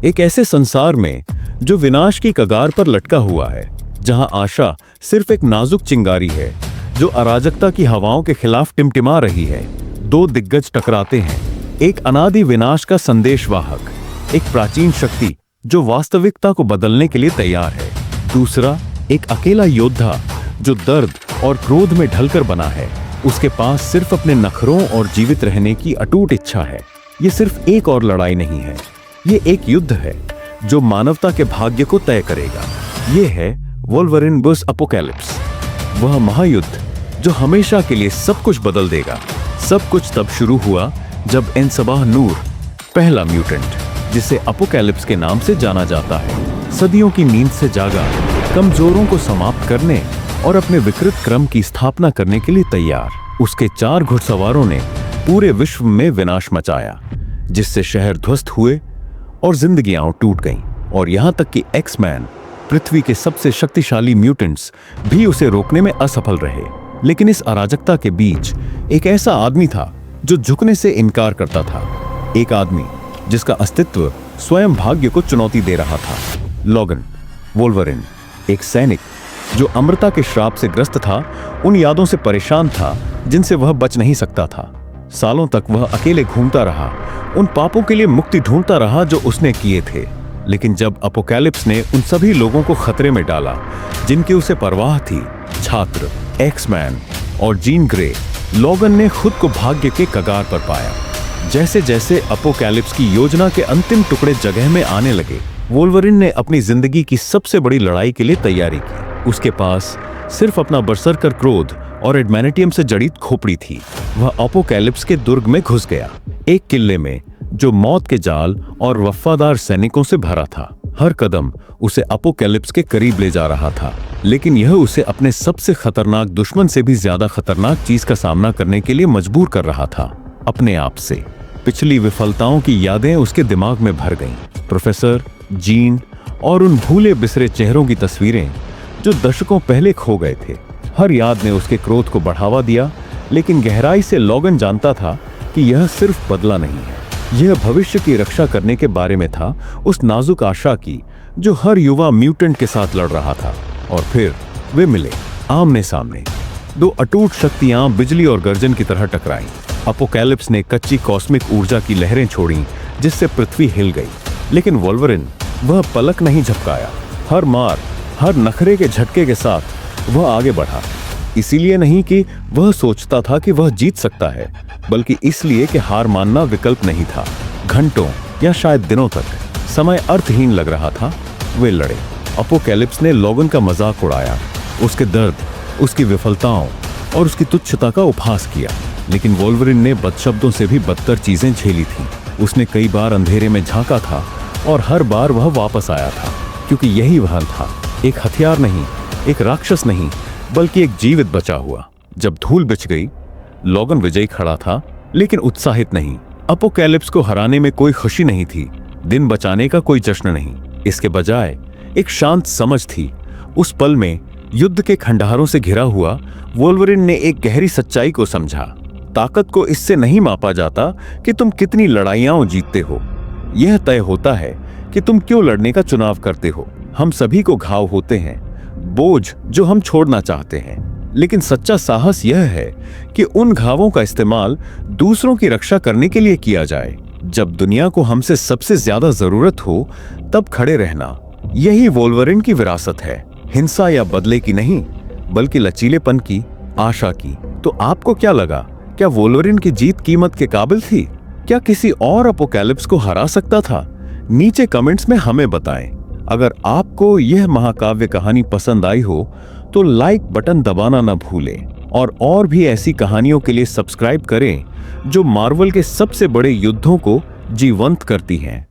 एक ऐसे संसार में जो विनाश की कगार पर लटका हुआ है, जहां आशा सिर्फ एक नाजुक चिंगारी है जो अराजकता की हवाओं के खिलाफ टिमटिमा रही है। दो दिग्गज टकराते हैं, एक अनादि विनाश का संदेशवाहक, एक प्राचीन शक्ति जो वास्तविकता को बदलने के लिए तैयार है। दूसरा एक अकेला योद्धा जो दर्द और क्रोध में ढलकर बना है। उसके पास सिर्फ अपने नखरों और जीवित रहने की अटूट इच्छा है। ये सिर्फ एक और लड़ाई नहीं है, ये एक युद्ध है जो मानवता के भाग्य को तय करेगा। ये है वोल्वरिन बुश अपोकैलिप्स, वह महायुद्ध जो हमेशा के लिए सब कुछ बदल देगा। सब कुछ तब शुरू हुआ जब एनसबाह नूर, पहला म्यूटेंट जिसे अपोकैलिप्स के नाम से जाना जाता है, सदियों की नींद से जागा, कमजोरों को समाप्त करने और अपने विकृत क्रम की स्थापना करने के लिए तैयार। उसके 4 घुड़सवारों ने पूरे विश्व में विनाश मचाया, जिससे शहर ध्वस्त हुए और जिंदगियां टूट गईं। और यहां तक कि एक्स-मैन, पृथ्वी के सबसे शक्तिशाली म्यूटेंट्स भी उसे रोकने में असफल रहे। लेकिन इस अराजकता के बीच एक ऐसा आदमी था जो झुकने से इनकार करता था, एक आदमी जिसका अस्तित्व स्वयं भाग्य को चुनौती दे रहा था। लॉगन वोल्वरिन, एक सैनिक जो अमृता के श्राप से ग्रस्त था, उन यादों से परेशान था जिनसे वह बच नहीं सकता था। सालों तक वह अकेले घूमता रहा, उन पापों के लिए मुक्ति ढूंढता रहा जो उसने किए थे। लेकिन जब अपोकैलिप्स ने उन सभी लोगों को खतरे में डाला जिनकी उसे परवाह थी, छात्र, एक्स-मैन और जीन ग्रे, लॉगन ने खुद को भाग्य के कगार पर पाया। जैसे जैसे अपोकैलिप्स की योजना के अंतिम टुकड़े जगह में आने लगे, वोल्वरिन ने अपनी जिंदगी की सबसे बड़ी लड़ाई के लिए तैयारी की। उसके पास सिर्फ अपना बरसरकर क्रोध और एडमैनिटियम से जड़ित खोपड़ी थी। वह अपोकैलिप्स के दुर्ग में घुस गया, एक किले में जो मौत के जाल और वफादार सैनिकों से भरा था। हर कदम उसे अपोकैलिप्स के करीब ले जा रहा था, लेकिन यह उसे अपने सबसे खतरनाक दुश्मन से भी ज्यादा खतरनाक चीज का सामना करने के लिए मजबूर कर रहा था, अपने आप से। पिछली विफलताओं की यादें उसके दिमाग में भर गईं। प्रोफेसर, जीन और उन भूले बिसरे चेहरों की तस्वीरें जो दशकों पहले खो गए थे। हर याद ने उसके क्रोध को बढ़ावा दिया, लेकिन गहराई से लॉगन जानता था कि यह सिर्फ बदला नहीं है, यह भविष्य की रक्षा करने के बारे में था, उस नाजुक आशा की जो हर युवा म्यूटेंट के साथ लड़ रहा था। और फिर वे मिले, आमने सामने। दो अटूट शक्तियां बिजली और गर्जन की तरह टकराईं। अपोकैलिप्स ने कच्ची कॉस्मिक ऊर्जा की लहरें छोड़ी जिससे पृथ्वी हिल गई, लेकिन वोल्वरिन, वह पलक नहीं झपकाया। हर मार, हर नखरे के झटके के साथ वह आगे बढ़ा। इसीलिए नहीं कि वह सोचता था कि वह जीत सकता है, बल्कि इसलिए कि हार मानना विकल्प नहीं था। घंटों या शायद दिनों तक समय अर्थहीन लग रहा था। वे लड़े। अपोकैलिप्स ने लॉगन का मजाक उड़ाया, उसके दर्द, उसकी विफलताओं और उसकी तुच्छता का उपहास किया। लेकिन वोल्वरिन ने बदशब्दों से भी बदतर चीजें झेली थी। उसने कई बार अंधेरे में झांका था और हर बार वह वापस आया था, क्योंकि यही वह था, एक हथियार नहीं, एक राक्षस नहीं, बल्कि एक जीवित बचा हुआ। जब धूल बिछ गई, लॉगन विजयी खड़ा था, लेकिन उत्साहित नहीं। अपोकैलिप्स को हराने में कोई खुशी नहीं थी, दिन बचाने का कोई जश्न नहीं। इसके बजाय एक शांत समझ थी। उस पल में युद्ध के खंडहरों से घिरा हुआ वोल्वरिन ने एक गहरी सच्चाई को समझा। ताकत को इससे नहीं मापा जाता कि तुम कितनी लड़ाइयां जीतते हो, यह तय होता है कि तुम क्यों लड़ने का चुनाव करते हो। हम सभी को घाव होते हैं, बोझ जो हम छोड़ना चाहते हैं, लेकिन सच्चा साहस यह है कि उन घावों का इस्तेमाल दूसरों की रक्षा करने के लिए किया जाए। जब दुनिया को हमसे सबसे ज्यादा जरूरत हो, तब खड़े रहना, यही वोल्वरिन की विरासत है। हिंसा या बदले की नहीं, बल्कि लचीलेपन की, आशा की। तो आपको क्या लगा, क्या वोल्वरिन की जीत कीमत के काबिल थी? क्या किसी और अपोकैलिप्स को हरा सकता था? नीचे कमेंट्स में हमें बताएं। अगर आपको यह महाकाव्य कहानी पसंद आई हो तो लाइक बटन दबाना न भूलें, और भी ऐसी कहानियों के लिए सब्सक्राइब करें जो मार्वल के सबसे बड़े युद्धों को जीवंत करती हैं।